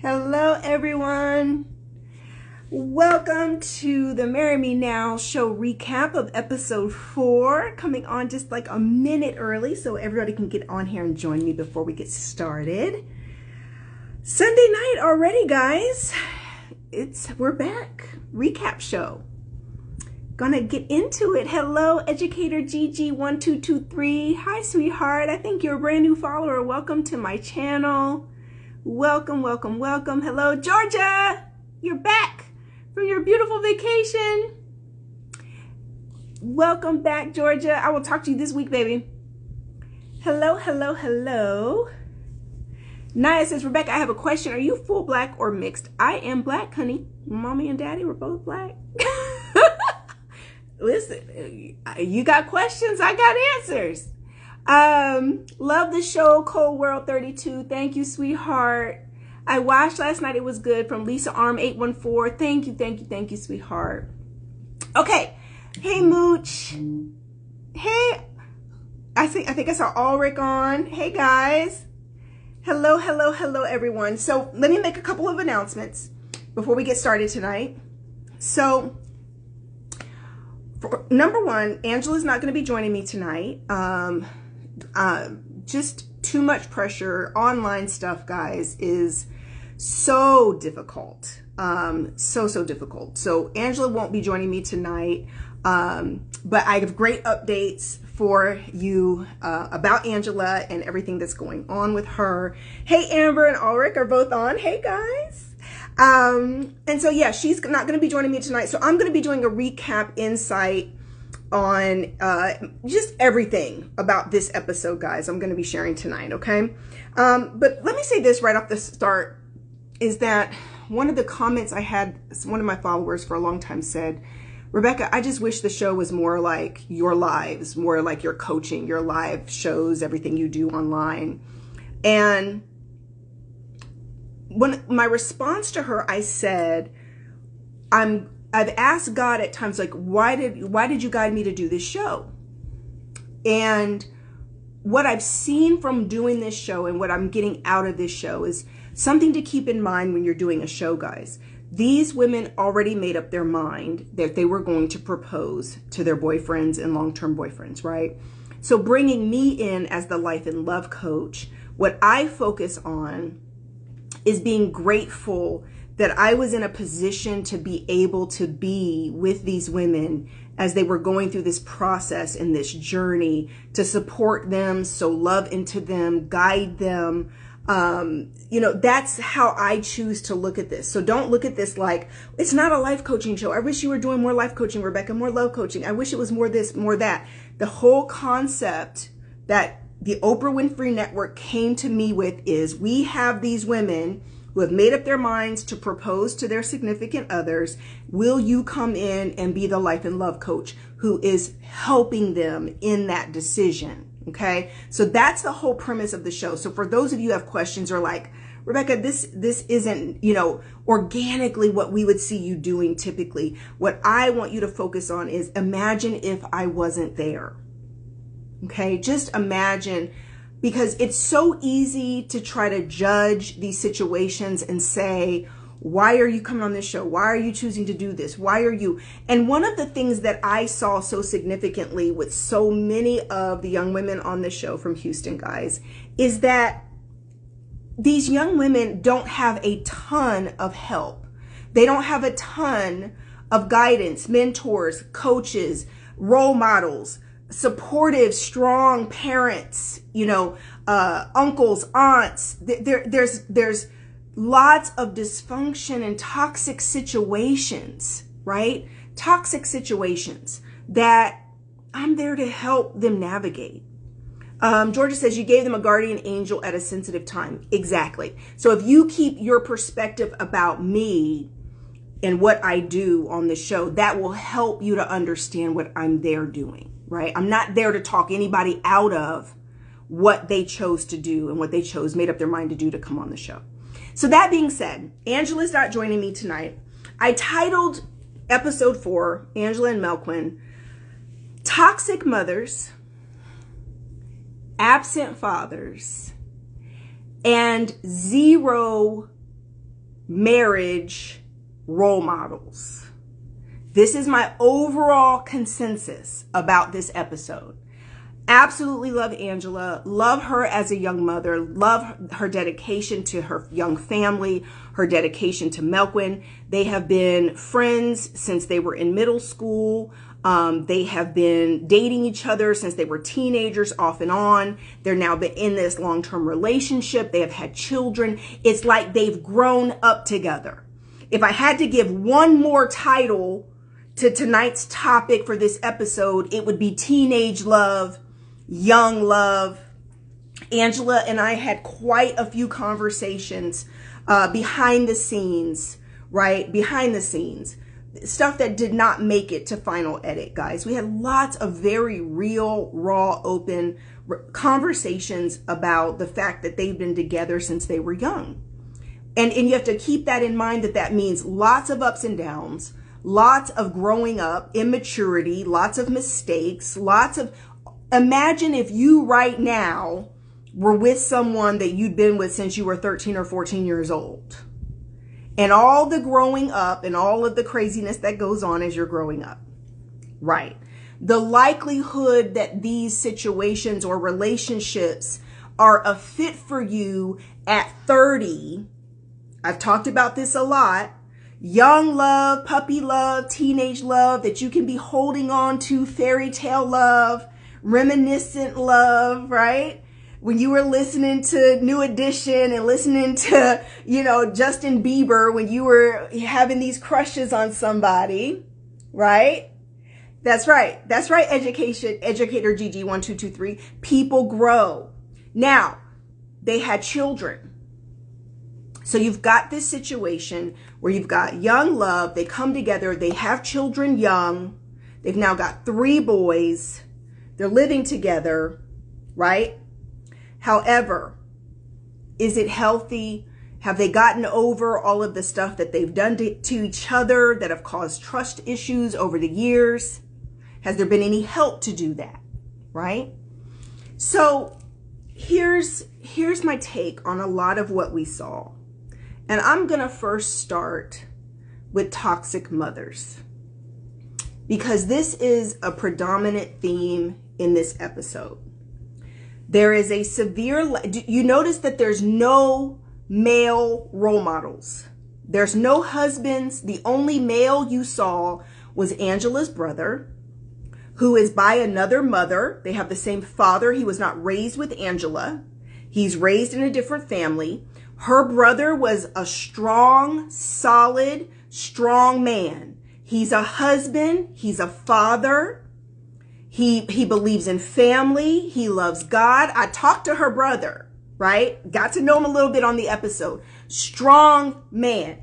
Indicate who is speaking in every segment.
Speaker 1: Hello, everyone. Welcome to the Marry Me Now show recap of episode 4, coming on just like a minute early so everybody can get on here and join me before we get started. Sunday night already, guys. We're back. Recap show. Gonna get into it. Hello, Educator Gigi1223. Hi, sweetheart. I think you're a brand new follower. Welcome to my channel. Welcome, welcome, welcome. Hello, Georgia. You're back from your beautiful vacation. Welcome back, Georgia. I will talk to you this week, baby. Hello, hello, hello. Naya says, Rebecca, I have a question. Are you full black or mixed? I am black, honey. Mommy and daddy were both black. Listen, you got questions, I got answers. Love the show, Cold World 32. Thank you, sweetheart. I watched last night. It was good. From Lisa Arm 814. Thank you, thank you, thank you, sweetheart. Okay. Hey, Mooch. Hey, I think I saw Ulrich on. Hey, guys. Hello, hello, hello, everyone. So let me make a couple of announcements before we get started tonight. So, number one, Angela's not going to be joining me tonight. Just too much pressure. Online stuff, guys, is so difficult. So difficult. So Angela won't be joining me tonight. But I have great updates for you about Angela and everything that's going on with her. Hey, Amber and Ulrich are both on. Hey, guys. And so, yeah, she's not going to be joining me tonight. So I'm going to be doing a recap insight on just everything about this episode, guys. I'm going to be sharing tonight, okay? But let me say this right off the start, is that one of the comments I had, one of my followers for a long time said, Rebecca, I just wish the show was more like your lives, more like your coaching, your live shows, everything you do online. And when my response to her, I said, I've asked God at times, like, why did you guide me to do this show? And what I've seen from doing this show and what I'm getting out of this show is something to keep in mind when you're doing a show, guys. These women already made up their mind that they were going to propose to their boyfriends and long-term boyfriends, right? So bringing me in as the life and love coach, what I focus on is being grateful that I was in a position to be able to be with these women as they were going through this process and this journey, to support them, sow love into them, guide them. That's how I choose to look at this. So don't look at this like, it's not a life coaching show. I wish you were doing more life coaching, Rebecca, more love coaching. I wish it was more this, more that. The whole concept that the Oprah Winfrey Network came to me with is, we have these women who have made up their minds to propose to their significant others. Will you come in and be the life and love coach who is helping them in that decision? Okay, so that's the whole premise of the show. So for those of you who have questions or like, Rebecca, this isn't, organically what we would see you doing typically. What I want you to focus on is, imagine if I wasn't there. Okay, just imagine. Because it's so easy to try to judge these situations and say, why are you coming on this show? Why are you choosing to do this? Why are you? And one of the things that I saw so significantly with so many of the young women on the show from Houston, guys, is that these young women don't have a ton of help. They don't have a ton of guidance, mentors, coaches, role models, supportive, strong parents, uncles, aunts. There's lots of dysfunction and toxic situations, right? Toxic situations that I'm there to help them navigate. Georgia says you gave them a guardian angel at a sensitive time. Exactly. So if you keep your perspective about me and what I do on the show, that will help you to understand what I'm there doing. Right? I'm not there to talk anybody out of what they chose to do and what they made up their mind to do to come on the show. So that being said, Angela's not joining me tonight. I titled episode 4, Angela and Melquin, Toxic Mothers, Absent Fathers, and Zero marriage role models. This is my overall consensus about this episode. Absolutely love Angela, love her as a young mother, love her dedication to her young family, her dedication to Melquin. They have been friends since they were in middle school. They have been dating each other since they were teenagers, off and on. They're now in this long-term relationship. They have had children. It's like they've grown up together. If I had to give one more title to tonight's topic for this episode, it would be Teenage Love, Young Love. Angela and I had quite a few conversations behind the scenes, right? Behind the scenes. Stuff that did not make it to final edit, guys. We had lots of very real, raw, open conversations about the fact that they've been together since they were young. And you have to keep that in mind, that means lots of ups and downs, lots of growing up, immaturity, lots of mistakes, imagine if you right now were with someone that you'd been with since you were 13 or 14 years old. And all the growing up and all of the craziness that goes on as you're growing up, right? The likelihood that these situations or relationships are a fit for you at 30, I've talked about this a lot, young love, puppy love, teenage love that you can be holding on to, fairy tale love, reminiscent love, right? When you were listening to New Edition and listening to, Justin Bieber, when you were having these crushes on somebody, right? That's right. That's right. Educator GG1223. People grow. Now, they had children. So you've got this situation where you've got young love. They come together. They have children young. They've now got 3 boys. They're living together, right? However, is it healthy? Have they gotten over all of the stuff that they've done to each other that have caused trust issues over the years? Has there been any help to do that, right? So here's my take on a lot of what we saw. And I'm going to first start with toxic mothers, because this is a predominant theme in this episode. There is a severe, you notice that there's no male role models. There's no husbands. The only male you saw was Angela's brother, who is by another mother. They have the same father. He was not raised with Angela. He's raised in a different family. Her brother was a strong, solid, strong man. He's a husband. He's a father. He believes in family. He loves God. I talked to her brother, right? Got to know him a little bit on the episode. Strong man.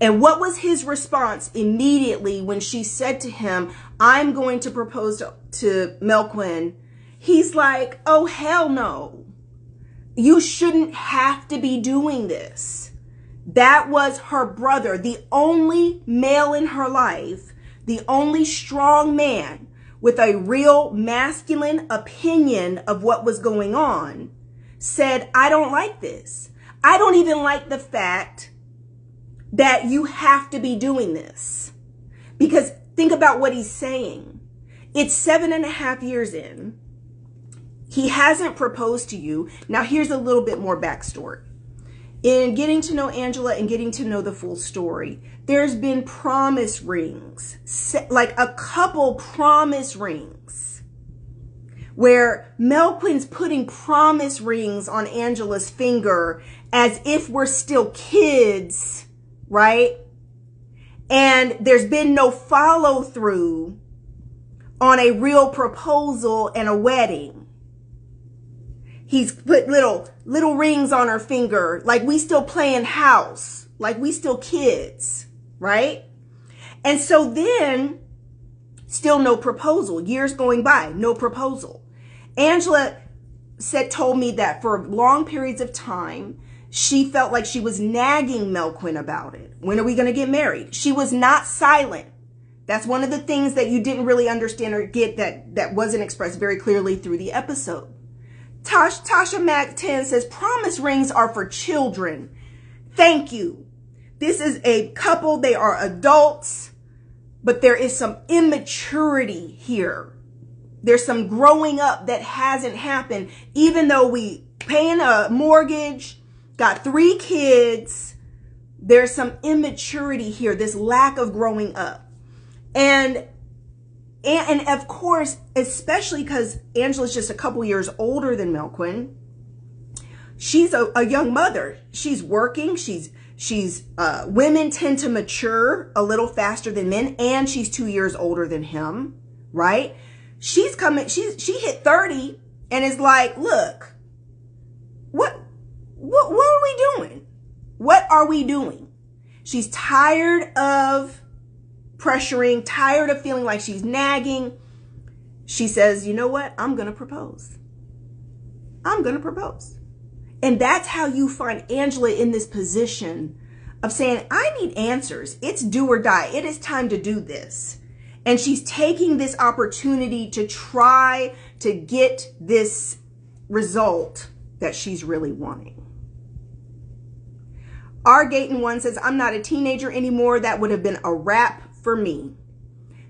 Speaker 1: And what was his response immediately when she said to him, I'm going to propose to Melquin? He's like, oh, hell no. You shouldn't have to be doing this. That was her brother, the only male in her life, the only strong man with a real masculine opinion of what was going on, said, I don't like this. I don't even like the fact that you have to be doing this. Because think about what he's saying. It's 7.5 years in. He hasn't proposed to you. Now, here's a little bit more backstory. In getting to know Angela and getting to know the full story, there's been promise rings, like a couple promise rings, where Melquin's putting promise rings on Angela's finger as if we're still kids, right? And there's been no follow through on a real proposal and a wedding. He's put little rings on her finger, like we still playing house, like we still kids, right? And so then, still no proposal. Years going by, no proposal. Angela told me that for long periods of time, she felt like she was nagging Melquin about it. When are we going to get married? She was not silent. That's one of the things that you didn't really understand or get that wasn't expressed very clearly through the episode. Tasha Mac 10 says, promise rings are for children. Thank you. This is a couple. They are adults, but there is some immaturity here. There's some growing up that hasn't happened, even though we paying a mortgage, got 3 kids. There's some immaturity here, this lack of growing up. And of course, especially because Angela's just a couple years older than Melquin, she's a young mother. She's working. Women tend to mature a little faster than men, and she's 2 years older than him, right? She hit 30 and is like, look, what are we doing? What are we doing? She's tired of pressuring, tired of feeling like she's nagging. She says, you know what? I'm going to propose. I'm going to propose. And that's how you find Angela in this position of saying, I need answers. It's do or die. It is time to do this. And she's taking this opportunity to try to get this result that she's really wanting. Our Gayton one says, I'm not a teenager anymore. That would have been a wrap for me.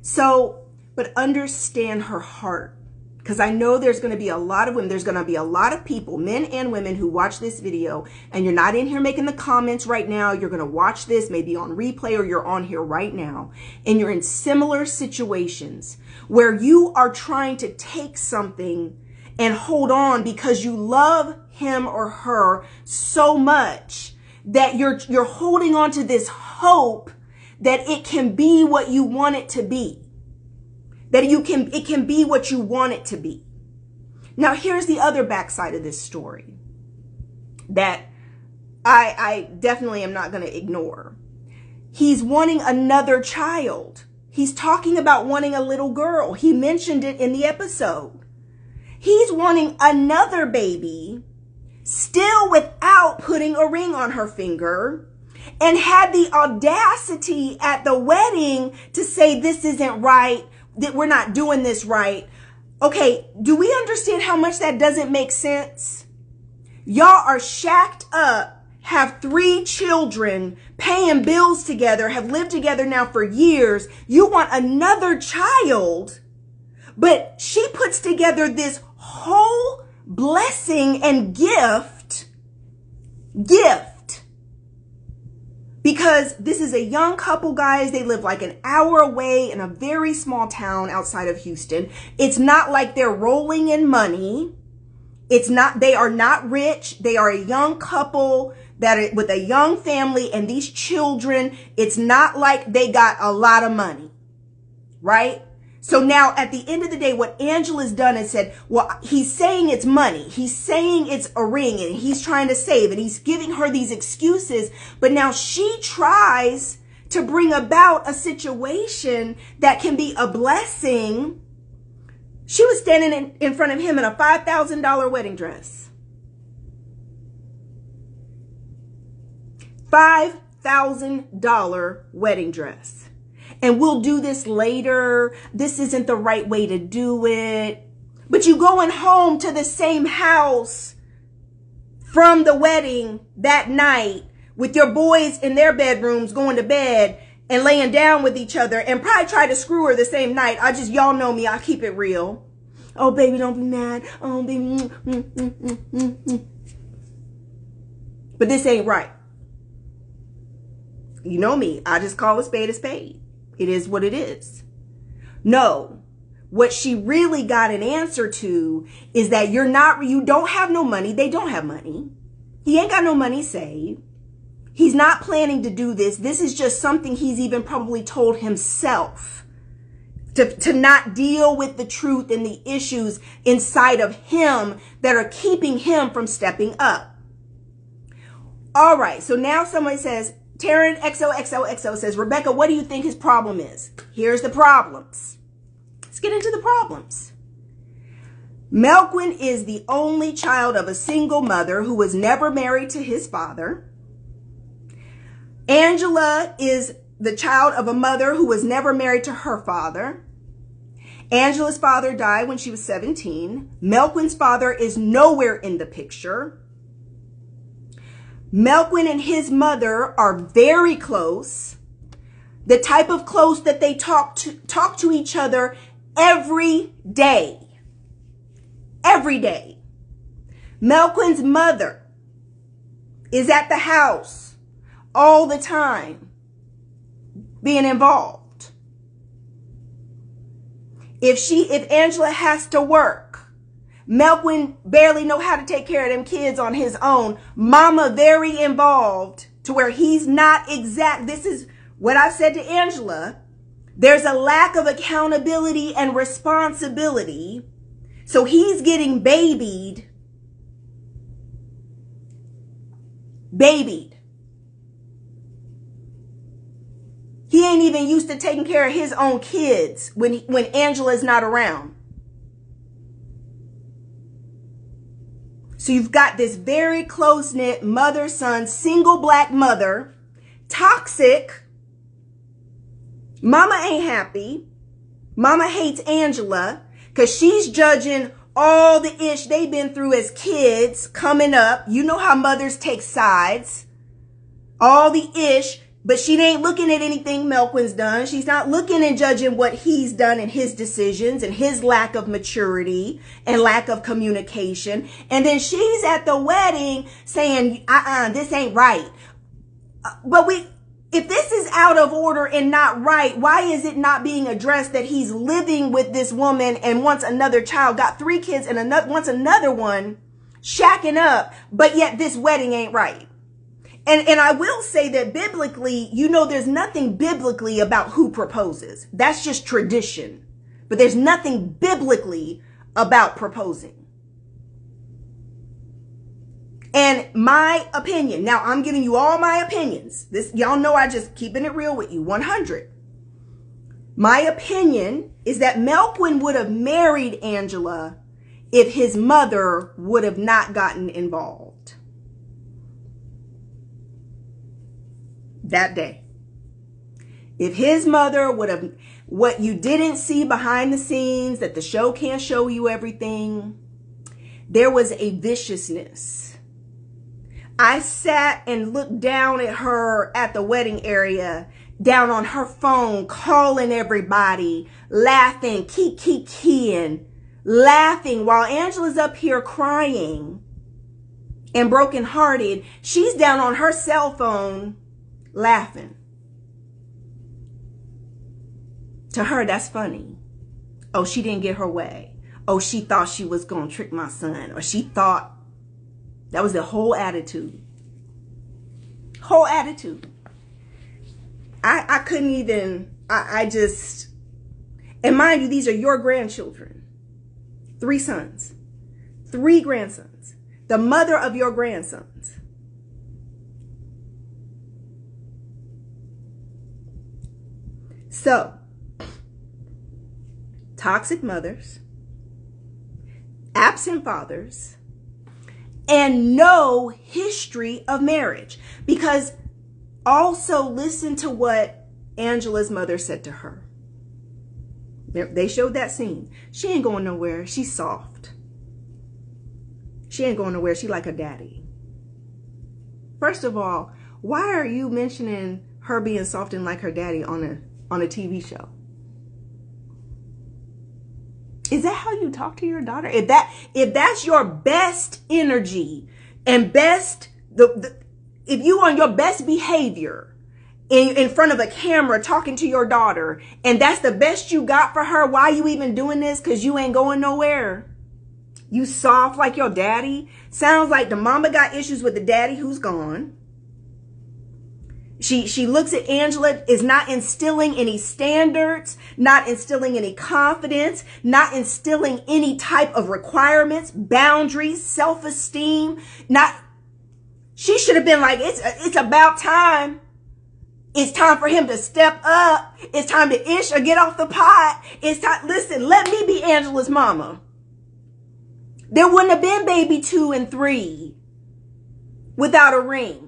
Speaker 1: So, but understand her heart. Because I know there's going to be a lot of women, there's going to be a lot of people, men and women, who watch this video, and you're not in here making the comments right now. You're going to watch this maybe on replay, or you're on here right now, and you're in similar situations where you are trying to take something and hold on because you love him or her so much that you're holding on to this hope that it can be what you want it to be. That it can be what you want it to be. Now, here's the other backside of this story that I definitely am not going to ignore. He's wanting another child. He's talking about wanting a little girl. He mentioned it in the episode. He's wanting another baby, still without putting a ring on her finger, and had the audacity at the wedding to say, this isn't right, that we're not doing this right. Okay, do we understand how much that doesn't make sense? Y'all are shacked up, have 3 children, paying bills together, have lived together now for years. You want another child, but she puts together this whole blessing and gift. Because this is a young couple, guys. They live like an hour away in a very small town outside of Houston. It's not like they're rolling in money. They are not rich. They are a young couple with a young family and these children. It's not like they got a lot of money, right? So now at the end of the day, what Angela's done is said, well, he's saying it's money. He's saying it's a ring and he's trying to save, and he's giving her these excuses. But now she tries to bring about a situation that can be a blessing. She was standing in front of him in a $5,000 wedding dress. $5,000 wedding dress. And we'll do this later. This isn't the right way to do it. But you going home to the same house from the wedding that night with your boys in their bedrooms going to bed and laying down with each other, and probably try to screw her the same night. Y'all know me. I keep it real. Oh, baby, don't be mad. Oh, baby. But this ain't right. You know me. I just call a spade a spade. It is what it is. No, what she really got an answer to is that you don't have no money. They don't have money. He ain't got no money saved. He's not planning to do this. This is just something he's even probably told himself to not deal with the truth and the issues inside of him that are keeping him from stepping up. All right. So now somebody says, Taryn XOXOXO says, Rebecca, what do you think his problem is? Here's the problems. Let's get into the problems. Melquin is the only child of a single mother who was never married to his father. Angela is the child of a mother who was never married to her father. Angela's father died when she was 17. Melquin's father is nowhere in the picture. Melquin and his mother are very close. The type of close that they talk to each other every day. Every day. Melquin's mother is at the house all the time, being involved. If Angela has to work, Melquin barely know how to take care of them kids on his own. Mama very involved to where he's not exact. This is what I said to Angela. There's a lack of accountability and responsibility. So he's getting babied. He ain't even used to taking care of his own kids when Angela's not around. So you've got this very close-knit mother-son, single black mother, toxic. Mama ain't happy. Mama hates Angela because she's judging all the ish they've been through as kids coming up. You know how mothers take sides. All the ish. But she ain't looking at anything Melquin's done. She's not looking and judging what he's done and his decisions and his lack of maturity and lack of communication. And then she's at the wedding saying, this ain't right. But if this is out of order and not right, why is it not being addressed that he's living with this woman and wants another child, got 3 kids and wants another one, shacking up, but yet this wedding ain't right? And I will say that biblically, there's nothing biblically about who proposes. That's just tradition. But there's nothing biblically about proposing. And my opinion, now I'm giving you all my opinions. Y'all know I just keeping it real with you, 100. My opinion is that Melquin would have married Angela if his mother would have not gotten involved that day. If his mother would have, what you didn't see behind the scenes, that the show can't show you everything, there was a viciousness. I sat and looked down at her at the wedding area, down on her phone, calling everybody, laughing, keying, laughing while Angela's up here crying and brokenhearted. She's down on her cell phone laughing. To her, that's funny. Oh, she didn't get her way. Oh, she thought she was going to trick my son. Or she thought. That was the whole attitude. Whole attitude. I couldn't even, I just, and mind you, these are your grandchildren. 3 sons. 3 grandsons. The mother of your grandsons. So, toxic mothers, absent fathers, and no history of marriage. Because also listen to what Angela's mother said to her. They showed that scene. She ain't going nowhere. She's soft. She ain't going nowhere. She like her daddy. First of all, why are you mentioning her being soft and like her daddy on a TV show? Is that how you talk to your daughter? If that's your best energy and best, if you on your best behavior in front of a camera talking to your daughter, and that's the best you got for her, why you even doing this? Because you ain't going nowhere. You soft like your daddy. Sounds like the mama got issues with the daddy who's gone. She looks at Angela, is not instilling any standards, not instilling any confidence, not instilling any type of requirements, boundaries, self-esteem. She should have been like, it's about time. It's time for him to step up. It's time to ish or get off the pot. It's time. Listen, let me be Angela's mama. There wouldn't have been baby 2 and 3 without a ring.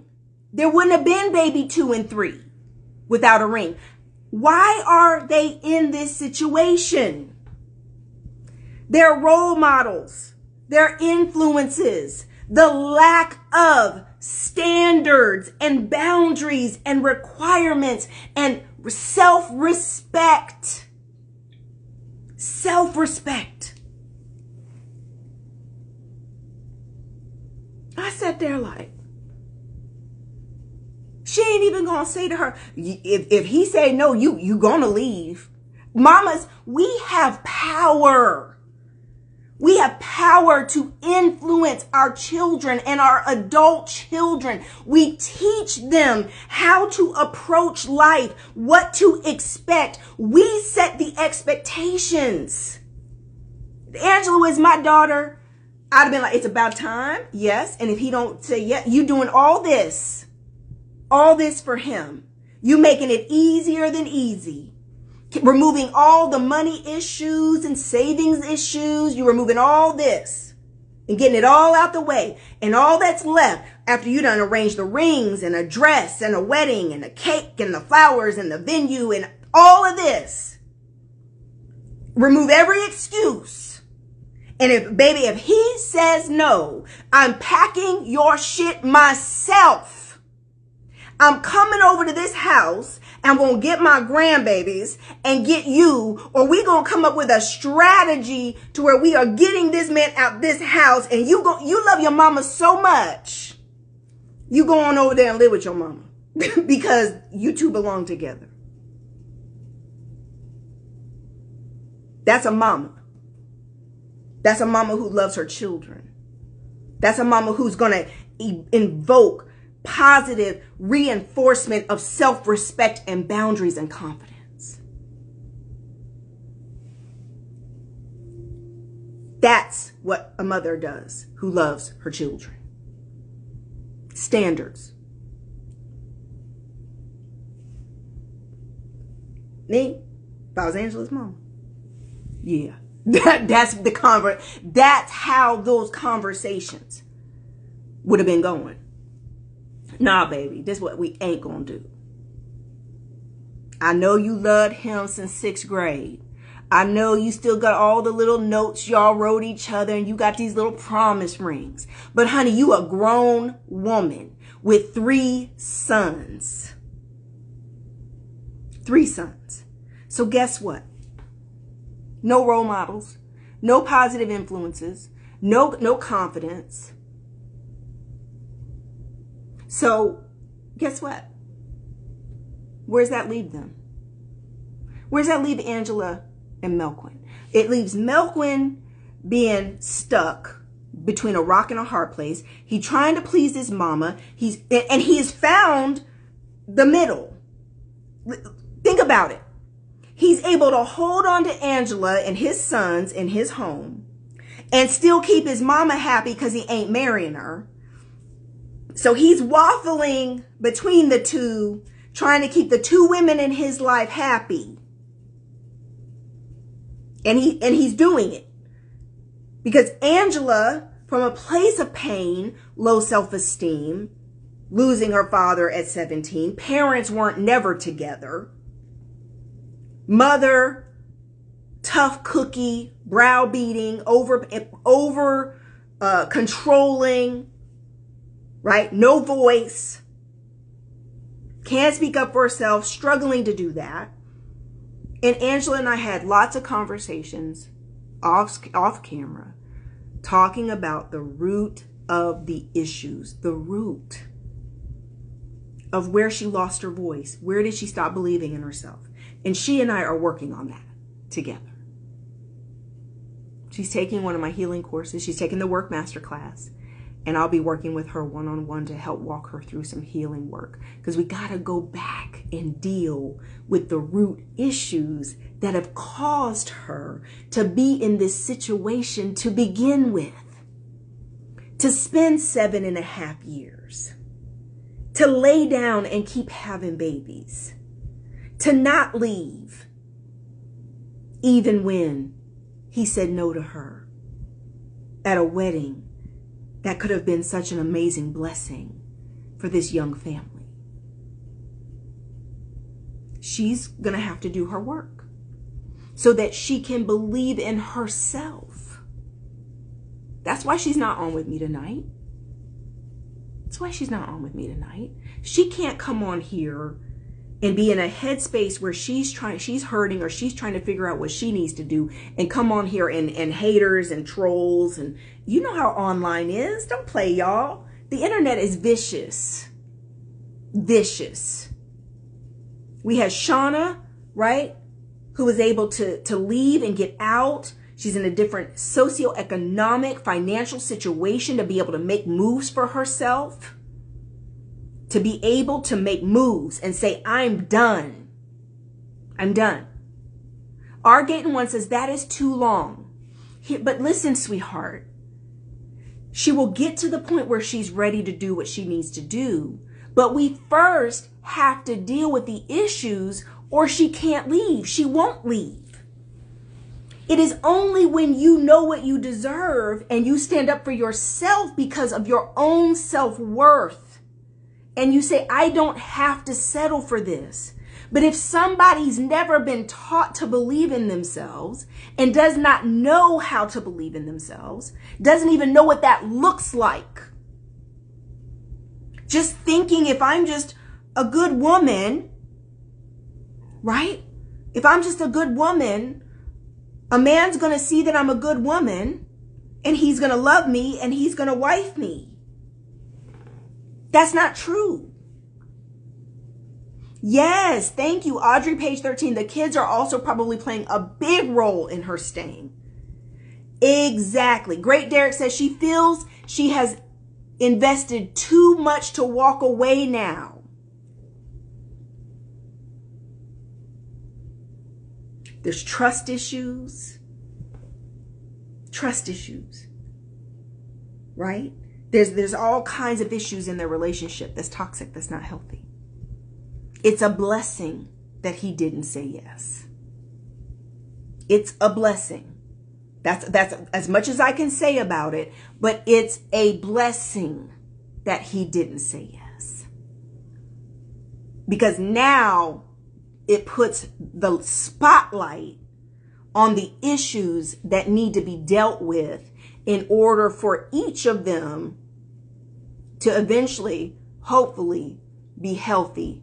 Speaker 1: There wouldn't have been baby 2 and 3 without a ring. Why are they in this situation? They're role models. They're influences. The lack of standards and boundaries and requirements and self-respect. Self-respect. I sat there like, she ain't even gonna say to her, if he say no, you gonna leave. Mamas, we have power. We have power to influence our children and our adult children. We teach them how to approach life, what to expect. We set the expectations. If Angela was my daughter, I'd have been like, it's about time. Yes. And if he don't say yes, you doing all this for him. You making it easier than easy. Removing all the money issues and savings issues. You're removing all this and getting it all out the way. And all that's left after you done arranged the rings and a dress and a wedding and a cake and the flowers and the venue and all of this. Remove every excuse. And if he says no, I'm packing your shit myself. I'm coming over to this house and I'm going to get my grandbabies and get you, or we going to come up with a strategy to where we are getting this man out this house, and you love your mama so much. You go on over there and live with your mama because you two belong together. That's a mama. That's a mama who loves her children. That's a mama who's going to invoke positive reinforcement of self-respect and boundaries and confidence. That's what a mother does who loves her children. Standards. Me, if I was Angela's mom, yeah, that's how those conversations would have been going. Nah, baby, this is what we ain't gonna do. I know you loved him since 6th grade. I know you still got all the little notes y'all wrote each other, and you got these little promise rings. But honey, you a grown woman with 3 sons. 3 sons. So guess what? No role models, no positive influences, no confidence. So, guess what? Where does that leave them? Where does that leave Angela and Melquin? It leaves Melquin being stuck between a rock and a hard place. He's trying to please his mama. He has found the middle. Think about it. He's able to hold on to Angela and his sons in his home and still keep his mama happy because he ain't marrying her. So he's waffling between the two, trying to keep the 2 women in his life happy. And he's doing it. Because Angela, from a place of pain, low self-esteem, losing her father at 17, parents weren't never together. Mother, tough cookie, browbeating, over controlling. Right? No voice. Can't speak up for herself. Struggling to do that. And Angela and I had lots of conversations off camera talking about the root of the issues. The root of where she lost her voice. Where did she stop believing in herself? And she and I are working on that together. She's taking one of my healing courses. She's taking the Work Master class. And I'll be working with her one-on-one to help walk her through some healing work. Because we got to go back and deal with the root issues that have caused her to be in this situation to begin with. To spend 7.5 years. To lay down and keep having babies. To not leave. Even when he said no to her. At a wedding. That could have been such an amazing blessing for this young family. She's going to have to do her work so that she can believe in herself. That's why she's not on with me tonight. That's why she's not on with me tonight. She can't come on here and be in a headspace where she's hurting, or she's trying to figure out what she needs to do, and come on here and haters and trolls. And you know how online is. Don't play, y'all. The internet is vicious. Vicious. We had Shauna, right, who was able to leave and get out. She's in a different socioeconomic, financial situation to be able to make moves for herself. To be able to make moves and say, I'm done. I'm done. R. Gayton 1 says, that is too long. But listen, sweetheart. She will get to the point where she's ready to do what she needs to do. But we first have to deal with the issues, or she can't leave. She won't leave. It is only when you know what you deserve and you stand up for yourself because of your own self-worth, and you say, I don't have to settle for this. But if somebody's never been taught to believe in themselves and does not know how to believe in themselves, doesn't even know what that looks like, just thinking, if I'm just a good woman, right? If I'm just a good woman, a man's going to see that I'm a good woman, and he's going to love me, and he's going to wife me. That's not true. Yes, thank you, Audrey, page 13. The kids are also probably playing a big role in her staying. Exactly. Great Derek says she feels she has invested too much to walk away now. There's trust issues. Trust issues. Right? There's all kinds of issues in their relationship that's toxic, that's not healthy. It's a blessing that he didn't say yes. It's a blessing. That's as much as I can say about it, but it's a blessing that he didn't say yes. Because now it puts the spotlight on the issues that need to be dealt with in order for each of them to eventually, hopefully, be healthy.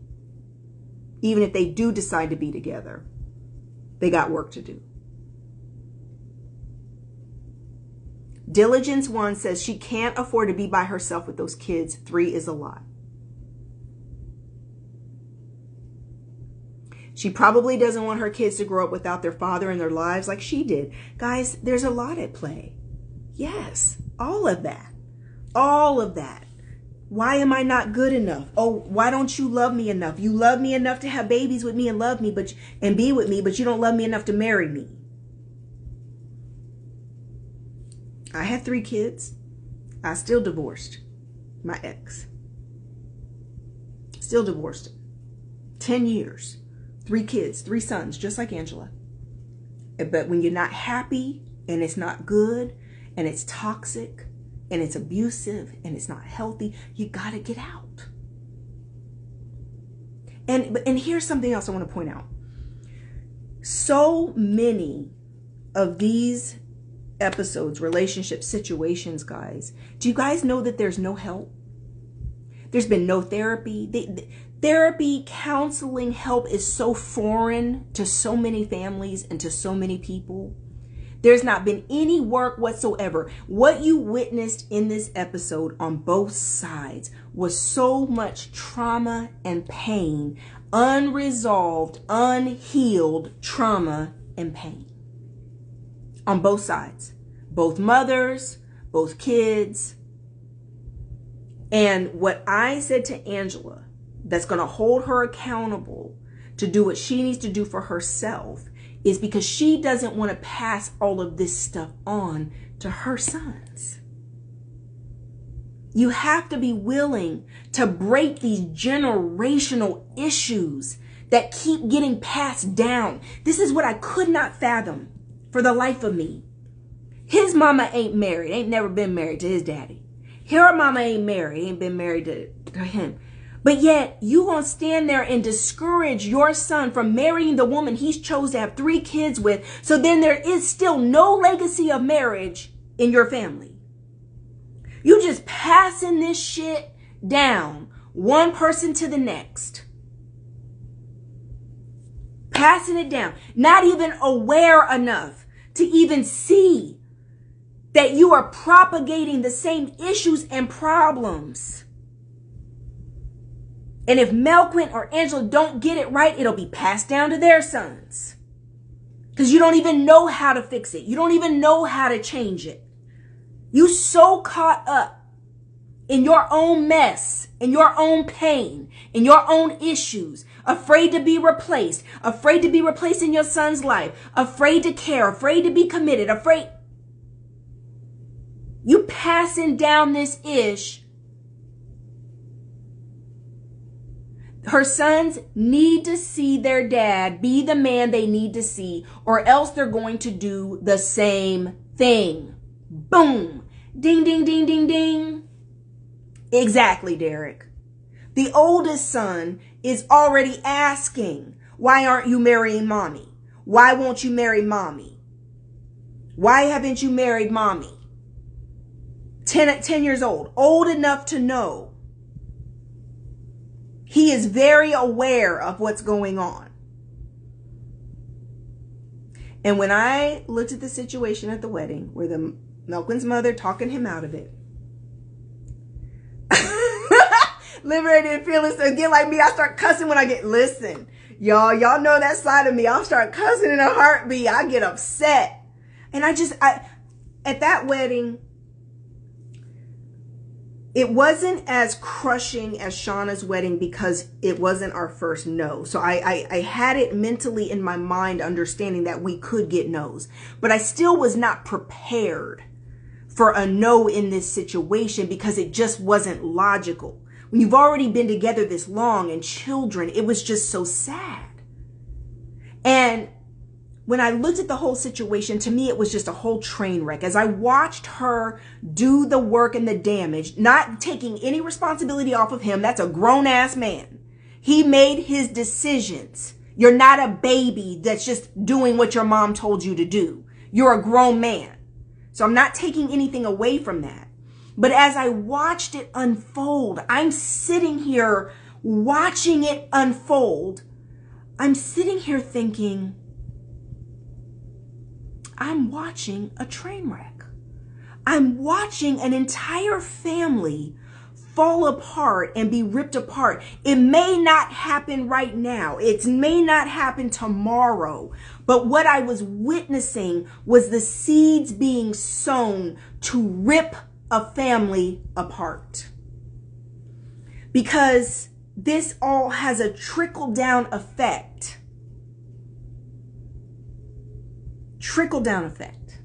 Speaker 1: Even if they do decide to be together, they got work to do. Diligence 1 says she can't afford to be by herself with those kids. 3 is a lot. She probably doesn't want her kids to grow up without their father in their lives like she did. Guys, there's a lot at play. Yes, all of that. All of that. Why am I not good enough? Oh, why don't you love me enough? You love me enough to have babies with me and love me and be with me, but you don't love me enough to marry me. I had 3 kids. I still divorced my ex. Still divorced him. 10 years. 3 kids, 3 sons, just like Angela. But when you're not happy and it's not good and it's toxic and it's abusive and it's not healthy, you got to get out. And here's something else I want to point out. So many of these episodes, relationship situations, guys, do you guys know that there's no help? There's been no therapy. Therapy, counseling, help is so foreign to so many families and to so many people. There's not been any work whatsoever. What you witnessed in this episode on both sides was so much trauma and pain, unresolved, unhealed trauma and pain. On both sides, both mothers, both kids. And what I said to Angela, that's going to hold her accountable to do what she needs to do for herself, is because she doesn't want to pass all of this stuff on to her sons. You have to be willing to break these generational issues that keep getting passed down. This is what I could not fathom for the life of me. His mama ain't married, ain't never been married to his daddy. Her mama ain't married, ain't been married to him. But yet you gonna stand there and discourage your son from marrying the woman he's chose to have 3 kids with. So then there is still no legacy of marriage in your family. You just passing this shit down, one person to the next. Passing it down, not even aware enough to even see that you are propagating the same issues and problems. And if Melquin or Angela don't get it right, it'll be passed down to their sons. Because you don't even know how to fix it. You don't even know how to change it. You so caught up in your own mess, in your own pain, in your own issues, afraid to be replaced in your son's life, afraid to care, afraid to be committed, afraid. You passing down this ish. Her sons need to see their dad be the man they need to see, or else they're going to do the same thing. Boom. Ding, ding, ding, ding, ding. Exactly, Derek. The oldest son is already asking, why aren't you marrying mommy? Why won't you marry mommy? Why haven't you married mommy? 10 years old enough to know. He is very aware of what's going on. And when I looked at the situation at the wedding, where the Melquin's mother talking him out of it, liberated and fearless, again like me, I start cussing when I get, listen, y'all know that side of me. I'll start cussing in a heartbeat. I get upset. And at that wedding, it wasn't as crushing as Shauna's wedding because it wasn't our first no. So I had it mentally in my mind, understanding that we could get no's. But I still was not prepared for a no in this situation because it just wasn't logical. When you've already been together this long and children, it was just so sad. And when I looked at the whole situation, to me, it was just a whole train wreck. As I watched her do the work and the damage, not taking any responsibility off of him. That's a grown-ass man. He made his decisions. You're not a baby that's just doing what your mom told you to do. You're a grown man. So I'm not taking anything away from that. But as I watched it unfold, I'm sitting here watching it unfold. I'm sitting here thinking, I'm watching a train wreck. I'm watching an entire family fall apart and be ripped apart. It may not happen right now. It may not happen tomorrow. But what I was witnessing was the seeds being sown to rip a family apart. Because this all has a trickle-down effect. Trickle-down effect.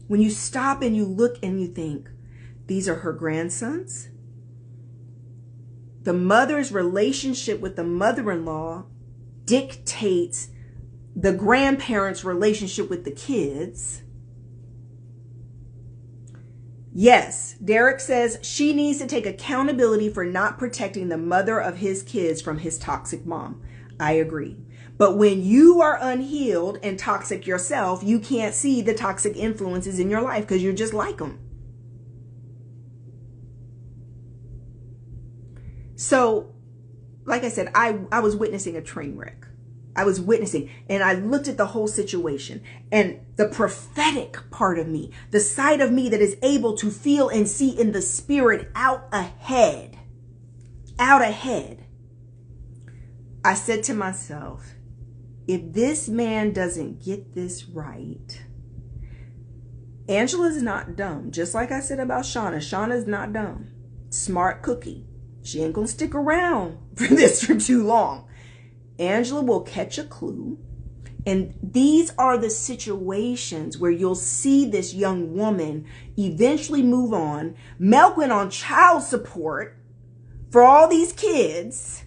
Speaker 1: When you stop and you look and you think, these are her grandsons. The mother's relationship with the mother-in-law dictates the grandparents' relationship with the kids. Yes, Derek says she needs to take accountability for not protecting the mother of his kids from his toxic mom. I agree. But when you are unhealed and toxic yourself, you can't see the toxic influences in your life because you're just like them. So, like I said, I was witnessing a train wreck. I was witnessing, and I looked at the whole situation, and the prophetic part of me, the side of me that is able to feel and see in the spirit out ahead. I said to myself, if this man doesn't get this right, Angela's not dumb. Just like I said about Shauna's not dumb. Smart cookie. She ain't gonna stick around for this for too long. Angela will catch a clue. And these are the situations where you'll see this young woman eventually move on. Melquin on child support for all these kids.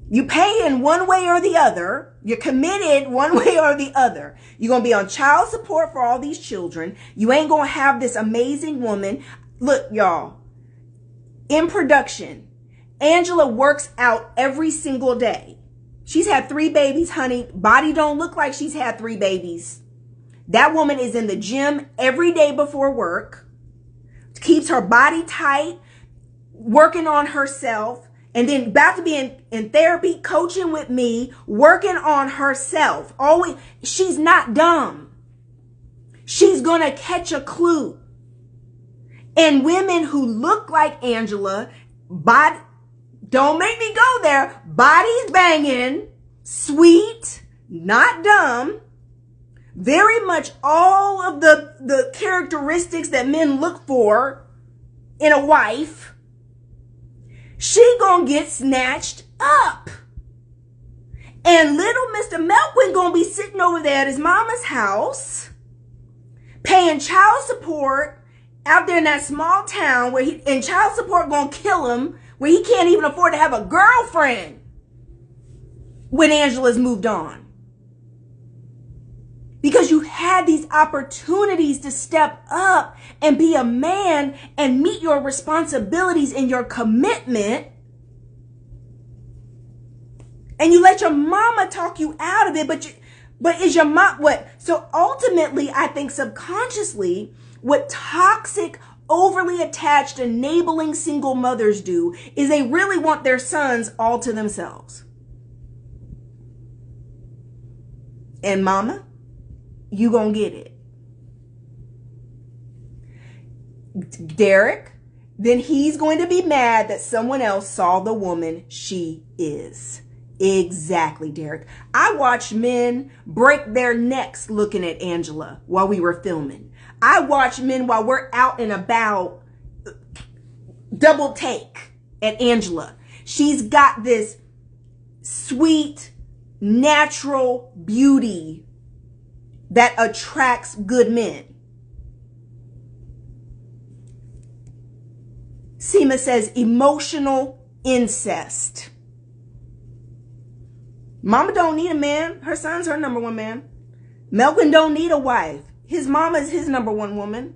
Speaker 1: You paying one way or the other. You're committed one way or the other. You're going to be on child support for all these children. You ain't going to have this amazing woman. Look, y'all. In production, Angela works out every single day. She's had 3 babies, honey. Body don't look like she's had 3 babies. That woman is in the gym every day before work. Keeps her body tight. working on herself, and then about to be in therapy, coaching with me, working on herself. Always, she's not dumb. She's going to catch a clue. And women who look like Angela, don't make me go there, bodies banging, sweet, not dumb, very much all of the characteristics that men look for in a wife, she gonna get snatched up. And little Mr. Melquin gonna be sitting over there at his mama's house, paying child support out there in that small town and child support gonna kill him, where he can't even afford to have a girlfriend when Angela's moved on. Because you had these opportunities to step up and be a man and meet your responsibilities and your commitment. And you let your mama talk you out of it, but is your mom what? So ultimately, I think subconsciously, what toxic, overly attached, enabling single mothers do is they really want their sons all to themselves. And mama, you gonna get it. Derek, then he's going to be mad that someone else saw the woman she is. Exactly, Derek. I watched men break their necks looking at Angela while we were filming. I watch men while we're out and about double take at Angela. She's got this sweet, natural beauty that attracts good men. Seema says emotional incest. Mama don't need a man. Her son's her number one man. Melquin don't need a wife. His mama is his number one woman.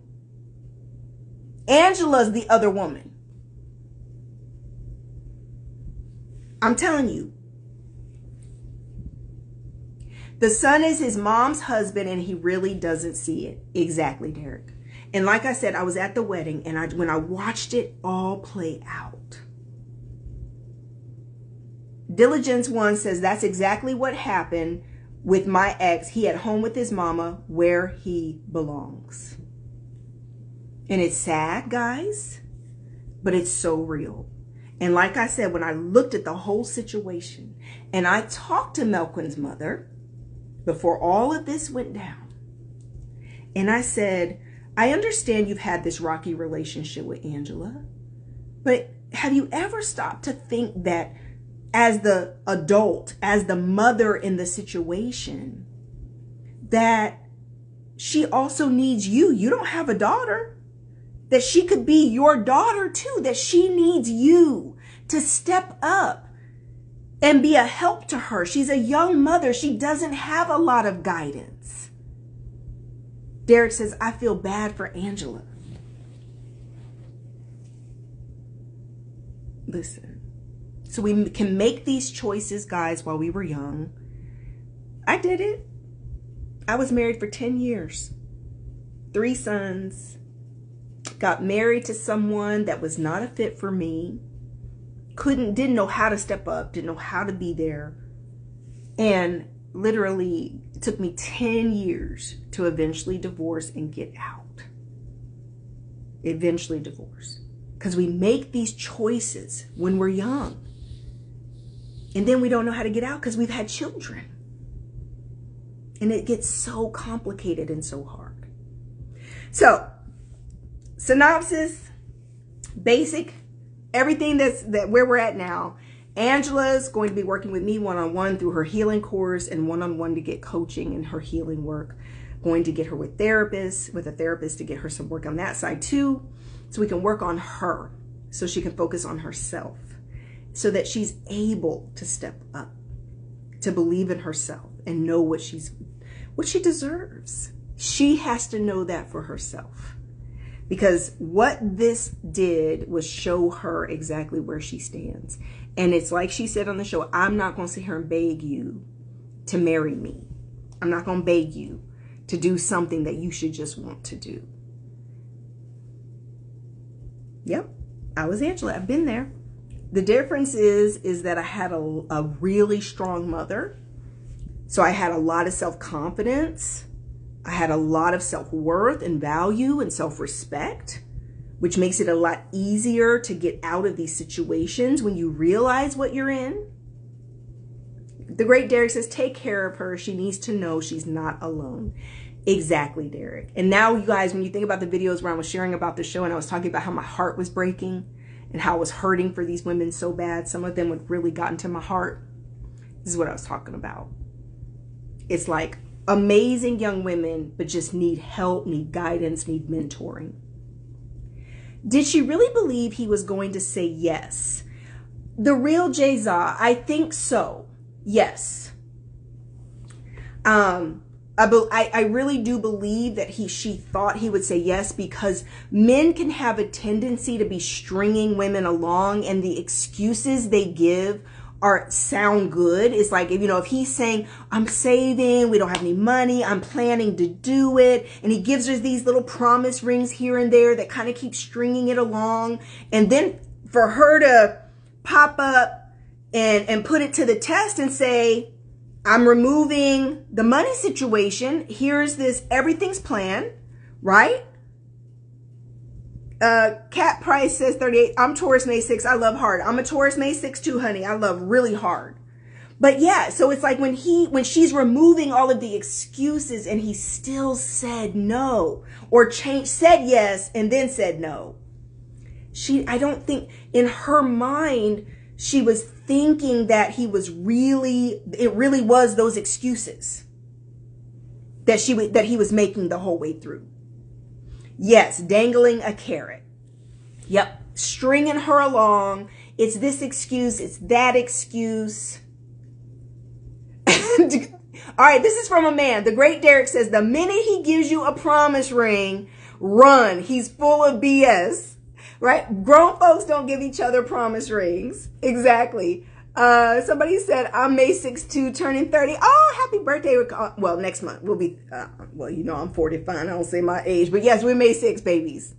Speaker 1: Angela's the other woman. I'm telling you. The son is his mom's husband and he really doesn't see it. Exactly, Derek. And like I said, I was at the wedding and when I watched it all play out. Diligence One says that's exactly what happened with my ex. He at home with his mama where he belongs. And it's sad, guys, but it's so real. And like I said, when I looked at the whole situation and I talked to Melquin's mother before all of this went down, and I said, I understand you've had this rocky relationship with Angela, but have you ever stopped to think that as the adult, as the mother in the situation, that she also needs you? You don't have a daughter. That she could be your daughter too. That she needs you to step up and be a help to her. She's a young mother. She doesn't have a lot of guidance. Derek says, I feel bad for Angela. Listen. So we can make these choices, guys, while we were young. I did it. I was married for 10 years. 3 sons. Got married to someone that was not a fit for me. Didn't know how to step up. Didn't know how to be there. And literally it took me 10 years to eventually divorce and get out. Eventually divorce. Because we make these choices when we're young. And then we don't know how to get out because we've had children. And it gets so complicated and so hard. So, synopsis, basic, everything that where we're at now. Angela's going to be working with me one-on-one through her healing course and one-on-one to get coaching in her healing work. Going to get her with a therapist to get her some work on that side too. So we can work on her so she can focus on herself. So that she's able to step up, to believe in herself and know what she deserves. She has to know that for herself. Because what this did was show her exactly where she stands. And it's like she said on the show, I'm not going to sit here and beg you to marry me. I'm not going to beg you to do something that you should just want to do. Yep. I was Angela. I've been there. The difference is that I had a really strong mother. So I had a lot of self-confidence. I had a lot of self-worth and value and self-respect, which makes it a lot easier to get out of these situations when you realize what you're in. The great Derek says, take care of her. She needs to know she's not alone. Exactly, Derek. And now, you guys, when you think about the videos where I was sharing about the show and I was talking about how my heart was breaking and how I was hurting for these women so bad, some of them would really got into my heart. This is what I was talking about. It's like amazing young women, but just need help, need guidance, need mentoring. Did she really believe he was going to say yes? The real Jayza, I think so. Yes. I really do believe that she thought he would say yes, because men can have a tendency to be stringing women along, and the excuses they give sound good. It's like, if he's saying, I'm saving, we don't have any money, I'm planning to do it, and he gives her these little promise rings here and there that kind of keep stringing it along, and then for her to pop up and put it to the test and say, I'm removing the money situation. Here's this, everything's planned, right? Cat Price says 38. I'm Taurus May 6. I love hard. I'm a Taurus May 6 too, honey. I love really hard. But yeah, so it's like when she's removing all of the excuses and he still said no, or said yes and then said no. I don't think in her mind, she was thinking that it really was those excuses that he was making the whole way through. Yes, dangling a carrot. Yep, stringing her along. It's this excuse, it's that excuse. All right, this is from a man. The great Derek says, the minute he gives you a promise ring, run. He's full of BS. Right? Grown folks don't give each other promise rings. Exactly. Somebody said, I'm May 6th too, turning 30. Oh, happy birthday. Well, next month we'll be, I'm 45. I don't say my age, but yes, we're May 6th babies.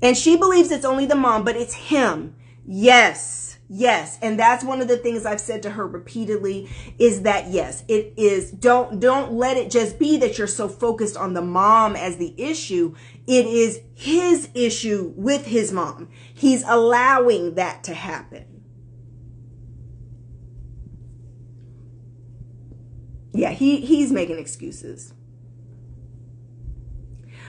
Speaker 1: And she believes it's only the mom, but it's him. Yes. Yes. And that's one of the things I've said to her repeatedly is that, yes, it is. Don't let it just be that you're so focused on the mom as the issue. It is his issue with his mom. He's allowing that to happen. Yeah, he's making excuses.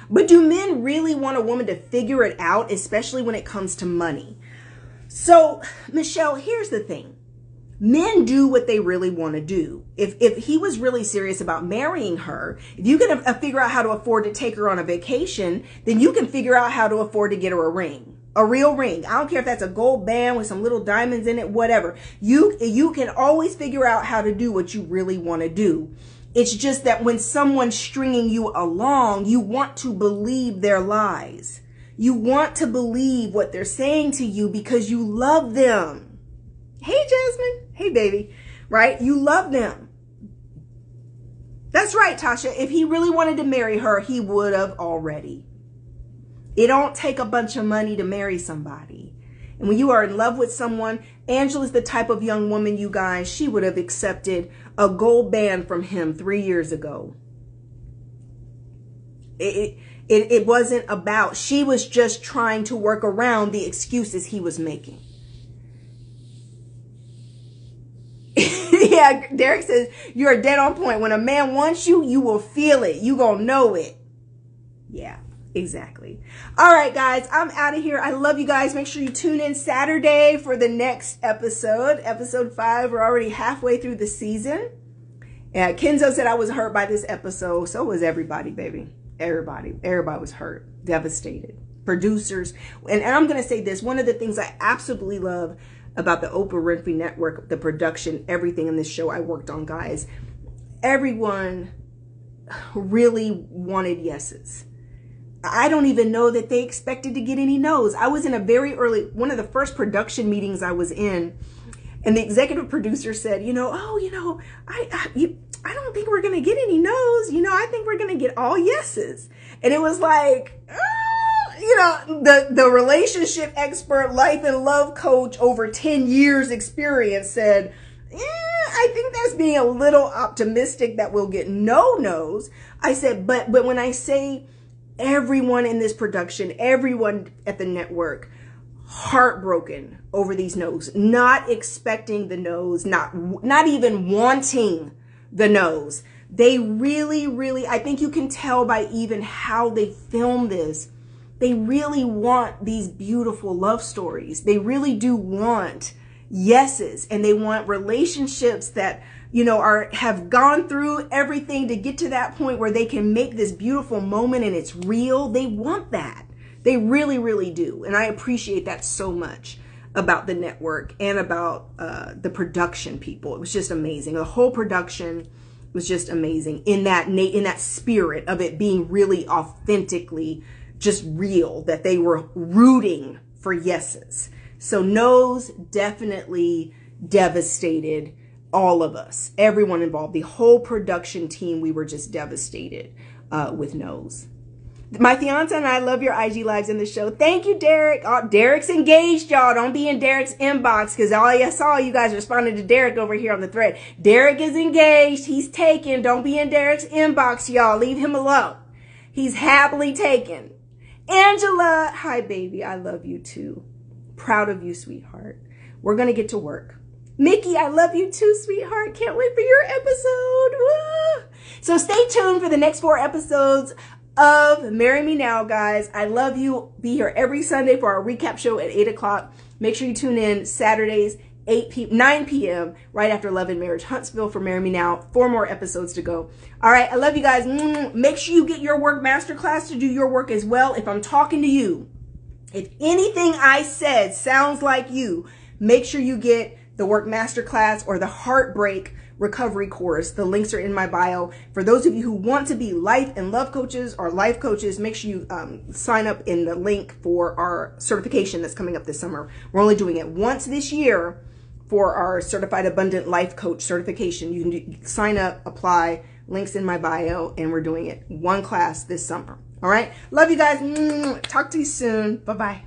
Speaker 1: But do men really want a woman to figure it out, especially when it comes to money? So, Michelle, here's the thing. Men do what they really want to do. If he was really serious about marrying her, if you can figure out how to afford to take her on a vacation, then you can figure out how to afford to get her a ring, a real ring. I don't care if that's a gold band with some little diamonds in it, whatever. You can always figure out how to do what you really want to do. It's just that when someone's stringing you along, you want to believe their lies. You want to believe what they're saying to you because you love them. Hey, Jasmine. Hey, baby. Right? You love them. That's right, Tasha. If he really wanted to marry her, he would have already. It don't take a bunch of money to marry somebody. And when you are in love with someone, Angela's the type of young woman, you guys, she would have accepted a gold band from him 3 years ago. It wasn't about, she was just trying to work around the excuses he was making. Yeah, Derek says, you're dead on point. When a man wants you, you will feel it. You gonna know it. Yeah, exactly. All right, guys, I'm out of here. I love you guys. Make sure you tune in Saturday for the next episode. Episode 5. We're already halfway through the season. Yeah, Kenzo said I was hurt by this episode. So was everybody, baby. Everybody was hurt, devastated. Producers. And I'm going to say this. One of the things I absolutely love about the Oprah Winfrey Network, the production, everything in this show I worked on, guys. Everyone really wanted yeses. I don't even know that they expected to get any no's. I was in one of the first production meetings I was in, and the executive producer said, I don't think we're going to get any no's. I think we're going to get all yeses. And it was like, the relationship expert, life and love coach over 10 years experience said, I think that's being a little optimistic that we'll get no-nos. I said, but when I say everyone in this production, everyone at the network, heartbroken over these no's, not expecting the no's, not even wanting the no's. They really, I think you can tell by even how they film this, they really want these beautiful love stories. They really do want yeses, and they want relationships that, have gone through everything to get to that point where they can make this beautiful moment and it's real. They want that. They really do. And I appreciate that so much about the network and about the production people. It was just amazing. The whole production was just amazing in that spirit of it being really authentically just real, that they were rooting for yeses. So no's definitely devastated all of us, everyone involved, the whole production team. We were just devastated with no's. My fiance and I love your IG lives in the show. Thank you, Derek. Oh, Derek's engaged, y'all. Don't be in Derek's inbox, because all I saw you guys responded to Derek over here on the thread. Derek is engaged. He's taken. Don't be in Derek's inbox, y'all. Leave him alone. He's happily taken. Angela, hi, baby. I love you too. Proud of you, sweetheart. We're going to get to work. Mickey, I love you too, sweetheart. Can't wait for your episode. Woo! So stay tuned for the next 4 episodes of Marry Me Now, guys. I love you. Be here every Sunday for our recap show at 8 o'clock. Make sure you tune in Saturdays, 9 p.m. right after Love and Marriage Huntsville for Marry Me Now. 4 more episodes to go. All right, I love you guys. Make sure you get your work masterclass to do your work as well. If I'm talking to you, if anything I said sounds like you, make sure you get the work masterclass or the heartbreak recovery course. The links are in my bio. For those of you who want to be life and love coaches or life coaches, make sure you sign up in the link for our certification that's coming up this summer. We're only doing it once this year for our Certified Abundant Life Coach certification. You can sign up, apply, links in my bio, and we're doing it 1 class this summer. All right. Love you guys. Talk to you soon. Bye-bye.